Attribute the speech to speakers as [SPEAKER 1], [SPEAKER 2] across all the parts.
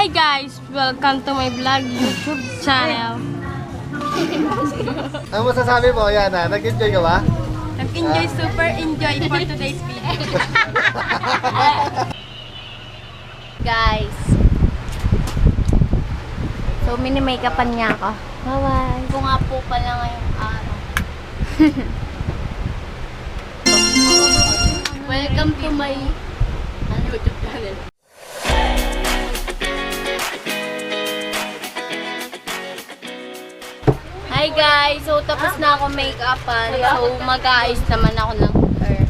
[SPEAKER 1] Hi guys! Welcome to my vlog YouTube channel.
[SPEAKER 2] Ano masasabi mo? Yan na, nag-enjoy ka ba?
[SPEAKER 1] Nag-enjoy, super enjoy for today's video.
[SPEAKER 3] Guys. So, mini-makeupan niya ako. Bye-bye. Ito nga po pala ngayong araw. Welcome to my YouTube channel. Hi guys! So, tapos na ako make-upan. So, mag-aayos naman ako ng hair.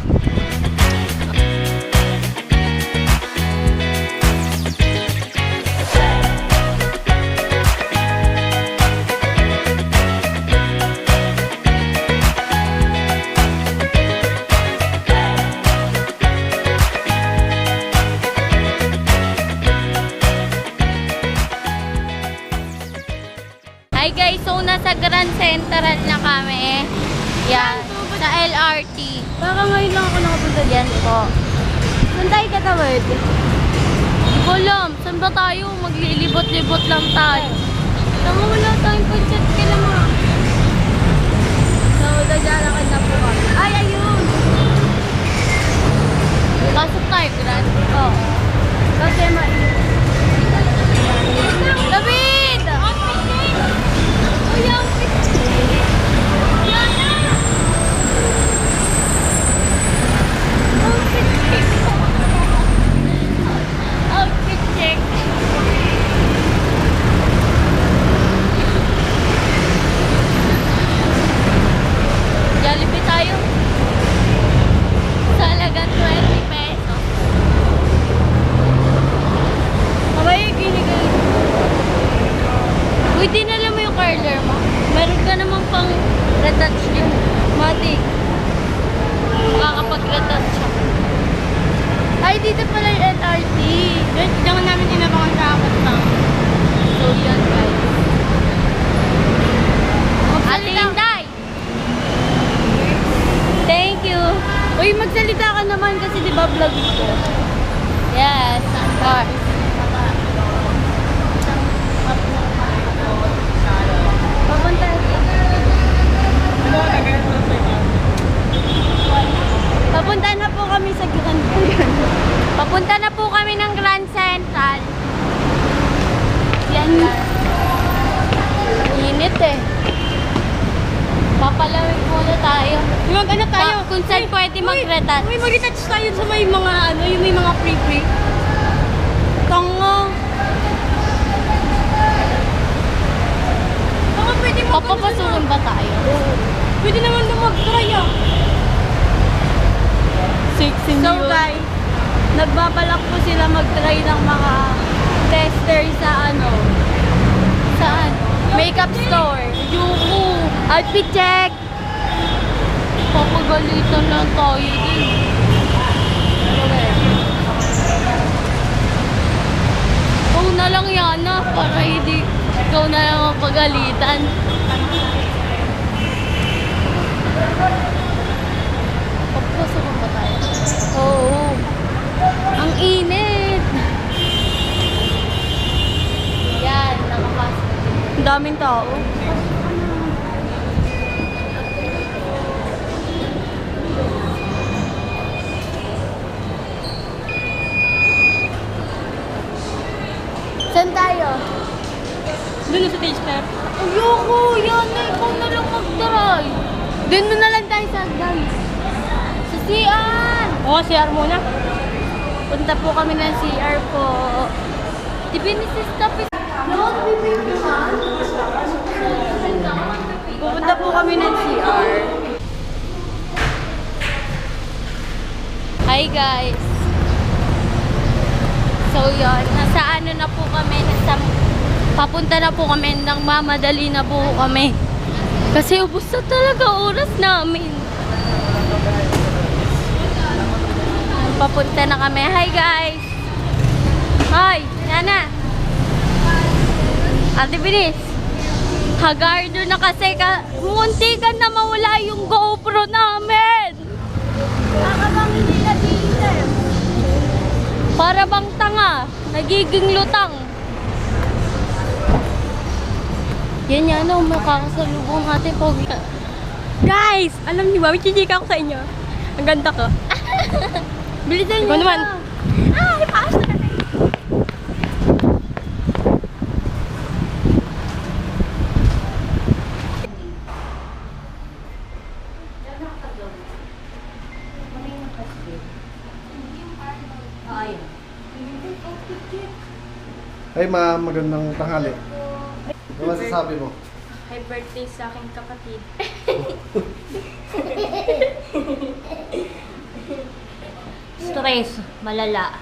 [SPEAKER 3] Hi guys, so nasa Grand Central na kami. Yan, sa LRT.
[SPEAKER 1] Baka ngayon lang ako nakapunta
[SPEAKER 3] Yan po.
[SPEAKER 1] Saan tayo katawid?
[SPEAKER 3] Hindi ko alam, saan ba tayo? Maglilibot-libot lang tayo. Tama, wala tayong budget kila mga.
[SPEAKER 1] So, naglalakad na po kami. Ay, ayun!
[SPEAKER 3] Pasok tayo, Grand.
[SPEAKER 1] Oo. Kasi
[SPEAKER 3] David! Outfit check. Jollibee tayo. Sa halagang 20 pesos.
[SPEAKER 1] Kabay, ginigay.
[SPEAKER 3] Uy, dinala mo yung curler mo. Meron ka naman pang retouch din. Matik. Makakapag-retouch siya.
[SPEAKER 1] Ay, dito pala yung LRT. Diyan namin inabangan kakot lang.
[SPEAKER 3] So, yan guys. Ate Inday! Thank you.
[SPEAKER 1] Uy, magsalita ka naman kasi di ba vlog ko?
[SPEAKER 3] Yes, of course.
[SPEAKER 1] Papunta. Papunta na po kami sa Grand.
[SPEAKER 3] Papunta na po kami ng Grand Central. Yan guys. Init eh. Papalawig muna tayo.
[SPEAKER 1] Ano tayo?
[SPEAKER 3] Kung saan pwede mag-retouch.
[SPEAKER 1] Uy, mag-retouch tayo sa may mga ano, yung may mga free-free. Tango. Baka pwede mo
[SPEAKER 3] Papapasukin ba tayo?
[SPEAKER 1] Pwede naman na mag-try ah.
[SPEAKER 3] Sexy
[SPEAKER 1] So guys, nagbabalak po sila mag-try ng mga tester sa ano,
[SPEAKER 3] Saan?
[SPEAKER 1] makeup store.
[SPEAKER 3] Yuko!
[SPEAKER 1] Outfit check!
[SPEAKER 3] Papagalitan lang tayo din. Ikaw na lang Yana, para hindi ikaw na lang ang pagalitan. Papasok ba tayo?
[SPEAKER 1] Oo.
[SPEAKER 3] Ang init! Yan, nakapasok.
[SPEAKER 1] Ang daming tao.
[SPEAKER 3] Saan tayo?
[SPEAKER 1] Doon sa tester.
[SPEAKER 3] Ayoko! Yana, ikaw na lang mag-try.
[SPEAKER 1] Doon na lang tayo sa dance.
[SPEAKER 3] Sa CR!
[SPEAKER 1] Oo, CR muna. Punta po kami ng CR po.
[SPEAKER 3] Di binisistop is...
[SPEAKER 1] Pupunta po kami ng CR.
[SPEAKER 3] Hi guys! So yun, nasa ano na po kami, papunta na po kami, nang mamadali na po kami. Kasi ubos na talaga oras namin. Papunta na kami. Hi guys! Hi! Yana! Ate Binis! Hagardo na kasi munti ka na mawala yung GoPro namin!
[SPEAKER 1] Nakabang hindi na dito.
[SPEAKER 3] Para bang tanga, nagiging lutang. Yan yan, ano, makakasalubong natin pag... Guys! Alam niyo ba, may chichika ako sa inyo. Ang ganda ko. Bilisan niyo. Ikaw naman. Ay, paas na natin.
[SPEAKER 2] Ay ma'am, magandang tanghali. Ano masasabi mo?
[SPEAKER 3] Happy birthday sa aking kapatid. Stress, malala.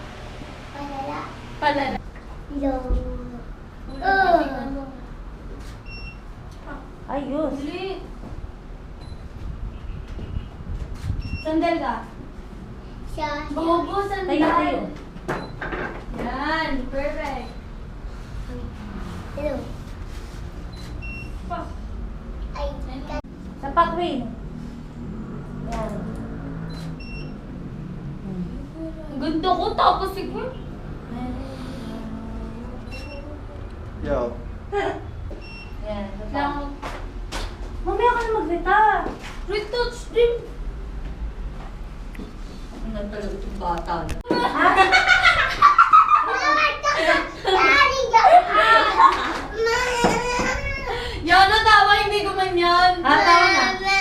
[SPEAKER 3] Palala. Ayos.
[SPEAKER 1] Sandal ka. Bobo, sandal.
[SPEAKER 3] Tayo.
[SPEAKER 1] Yan, perfect.
[SPEAKER 3] Sa Pakwin. Yan. Ang ganda ko, tapos siguro.
[SPEAKER 2] Yo.
[SPEAKER 3] Yan.
[SPEAKER 1] Lang.
[SPEAKER 3] Mamaya ka na magrita. Retouch din. Ano talaga itong bata na?
[SPEAKER 1] Yan, tawa, hindi ko man yan.
[SPEAKER 3] Tawa na.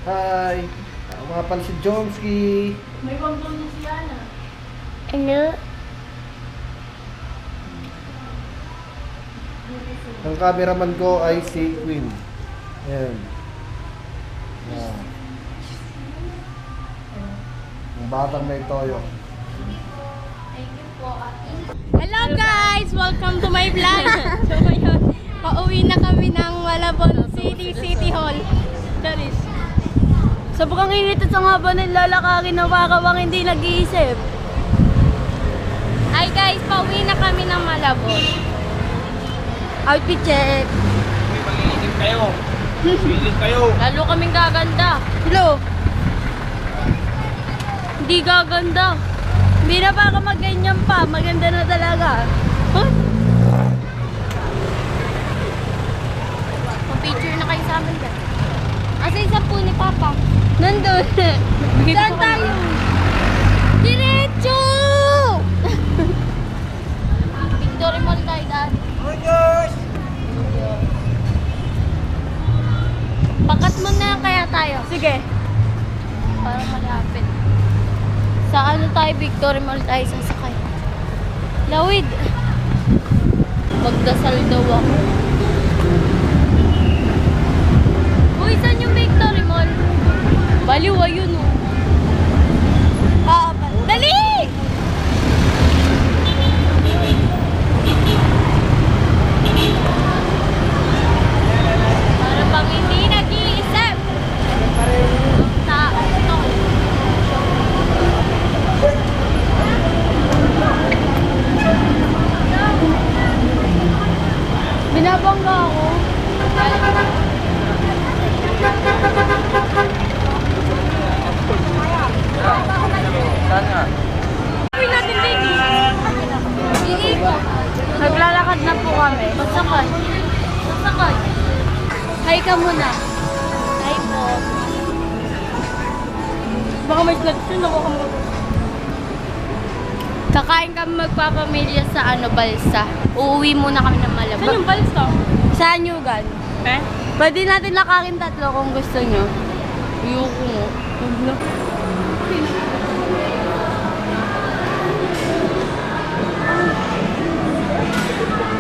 [SPEAKER 2] Hi. Ako nga pala si Jomski.
[SPEAKER 1] May pampun na siya na.
[SPEAKER 3] Ano?
[SPEAKER 2] Ang cameraman ko ay si Queen. Ayan. Ayan. Ang batang may toyo.
[SPEAKER 3] Hello guys! Welcome to my vlog! So ngayon, pauwi na kami ng Malabon City Hall. Charis.
[SPEAKER 1] Sa bukang init at sa nga ba nilalakarin na wakawang hindi nag-iisip?
[SPEAKER 3] Hi guys! Pauwi na kami ng Malabon.
[SPEAKER 1] Outfit check.
[SPEAKER 2] Mag-iinit kayo. Mag-iinit kayo.
[SPEAKER 3] Lalo kaming gaganda.
[SPEAKER 1] Hello?
[SPEAKER 3] Hindi gaganda.
[SPEAKER 1] Hindi na pa ako magganyan pa. Maganda na talaga.
[SPEAKER 3] Huh? Pa-picture na kayo sa amin guys. Asa isa po ni Papa?
[SPEAKER 1] Nandun. Saan tayo?
[SPEAKER 3] Diretso! Victory Mall tayo dati. Pakat mo na kaya tayo.
[SPEAKER 1] Sige.
[SPEAKER 3] Para malapit. Sa ano tayo, Victory Mall tayo sasakay. Lawid. Magdasal daw ako. Uy, saan yung Victory Mall? Baliw, ayun oh. Dali! Para pang hindi nag-iisip. Sa ito.
[SPEAKER 1] Binabangga ako.
[SPEAKER 3] Uy, natin baby. Iikot.
[SPEAKER 1] Naglalakad na po kami.
[SPEAKER 3] Masakay. Masakay.
[SPEAKER 1] Hi ka muna.
[SPEAKER 3] Hi po.
[SPEAKER 1] Baka may slot yun ako kami.
[SPEAKER 3] Kakain kami magpapamilya sa ano, Balsa. Uuwi muna kami ng Malabon.
[SPEAKER 1] Saan yung balsa? Sa Anyugan.
[SPEAKER 3] Eh?
[SPEAKER 1] Pwede natin lakarin tatlo kung gusto nyo.
[SPEAKER 3] Ayoko mo.
[SPEAKER 1] Huwag na.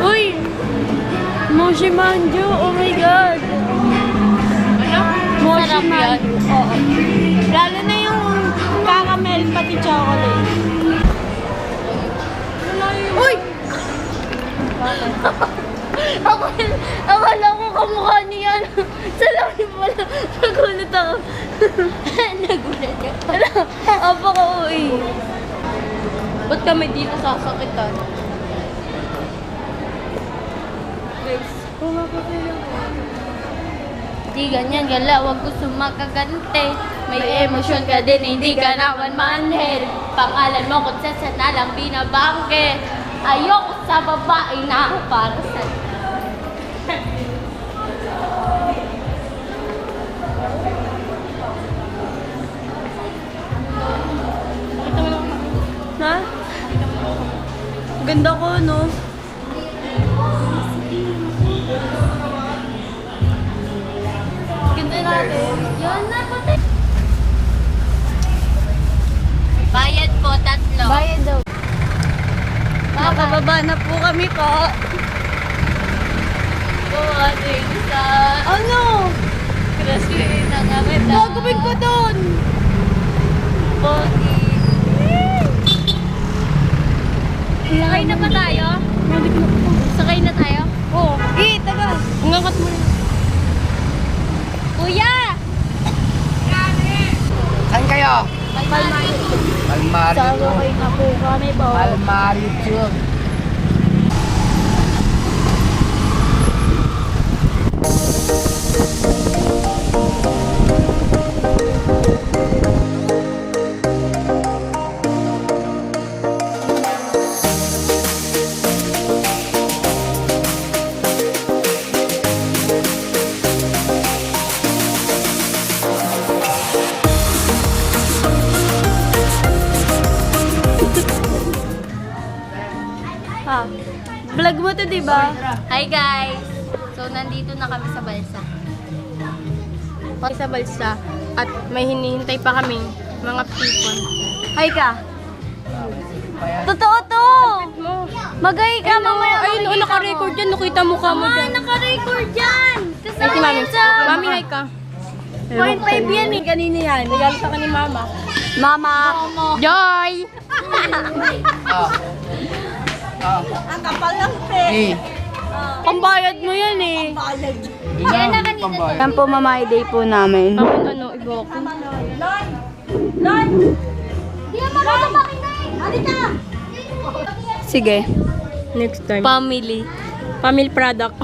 [SPEAKER 1] Uy! Moshi Manju! Oh my God!
[SPEAKER 3] Ano?
[SPEAKER 1] Moshi
[SPEAKER 3] Sarap yan.
[SPEAKER 1] Manju. Oo. Lalo na yung caramel pati chocolate. Uy! Akala ko kamukha niya. Salamin pala. Nagulat ako.
[SPEAKER 3] Nagulat ka.
[SPEAKER 1] Apa ka uwi.
[SPEAKER 3] Ba't kami di nasasakitan? Di ganyan, gala. Huwag gusto makagante.
[SPEAKER 1] May emosyon ka din, hindi ka naman manhel. Pangalan mo kung saan na lang binabanggit. Ayoko sa babae na para sa... Ha? Ganda ko, no? Ganda natin. Yan na, pati. Bayad po, 3. Bayad daw. Nakababa na po kami po. Po ating sa... Ano? Krasuin na kami daw. Gagawin ko doon. Pogi. Sakay na ba tayo? Sakay na tayo? Oo. Tagal.
[SPEAKER 3] Ngangat mo.
[SPEAKER 1] Kuya!
[SPEAKER 4] Saan kayo?
[SPEAKER 1] Palmarito.
[SPEAKER 4] Palmarito.
[SPEAKER 1] Sakay na po kami po.
[SPEAKER 4] Palmarito.
[SPEAKER 1] Ha? Vlog mo to, diba? Hi guys! So, nandito na kami sa balsa.
[SPEAKER 3] Sa balsa. At may hinihintay pa kaming mga people.
[SPEAKER 1] Hi ka! Totoo to! Magay ka, mamaya
[SPEAKER 3] Ayun, oh, naka-record yan. Nakita mukha mo dyan.
[SPEAKER 1] naka-record yan!
[SPEAKER 3] Ay, si Mami. Mami, hi ka.
[SPEAKER 1] 0.5 yan eh.
[SPEAKER 3] Kanina yan. Regalo sa ni Mama.
[SPEAKER 1] Mama!
[SPEAKER 3] Joy!
[SPEAKER 1] Ang kapal lang eh.
[SPEAKER 3] Pambayad mo yan eh.
[SPEAKER 1] Yan na kanina. Yan po mamay day po namin.
[SPEAKER 3] Bakit ano, iba ko?
[SPEAKER 1] Di naman ako makinay! Halika! Sige.
[SPEAKER 3] Next time.
[SPEAKER 1] Family.
[SPEAKER 3] Family product.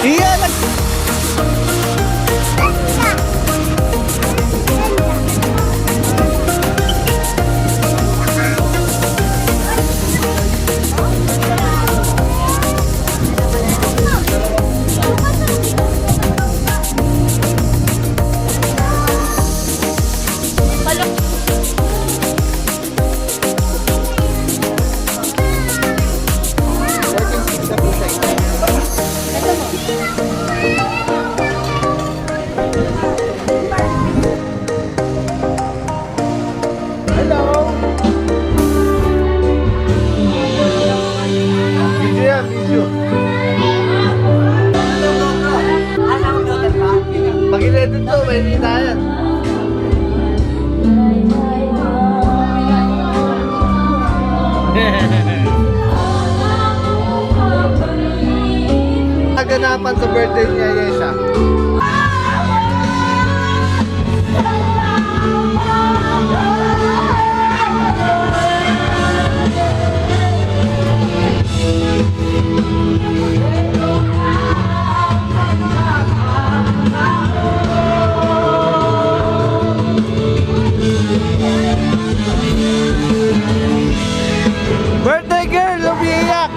[SPEAKER 2] Iyan! Hello! Video yan, video. Pag in-edit to, may nita yan. Naganapan sa birthday niya, Yesha. Birthday girl, umiiyak!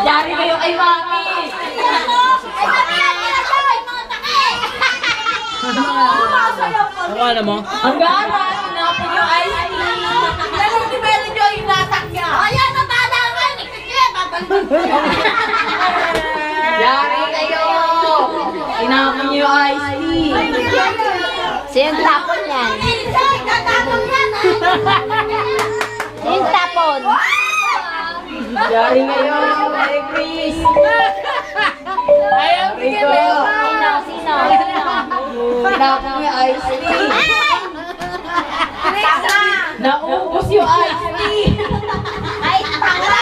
[SPEAKER 1] Yari kayo kay Mami! Ay, sabi yan! Ay, mga taki!
[SPEAKER 4] Ano mo?
[SPEAKER 1] Ang gana! Sinapin yung ice cream! Lalong ni Mary Jo yung natak niya! Ayan, natala ka! Yari kayo! Inapin niyo yung ice cream!
[SPEAKER 3] Sino tapon yan?
[SPEAKER 1] Tatapon yan!
[SPEAKER 3] Sino tapon?
[SPEAKER 1] Yari kayo! Merry Chris! Ayaw, sige mo!
[SPEAKER 3] Sino?
[SPEAKER 1] Inapin niyo yung ice cream! Naubos yung ice cream! Ay, tanga!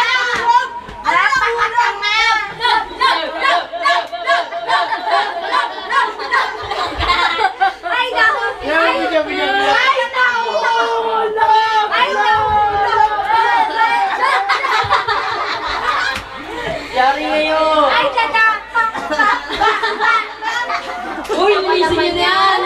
[SPEAKER 1] Yari ngayon! Uy, lumisin nyo na yan!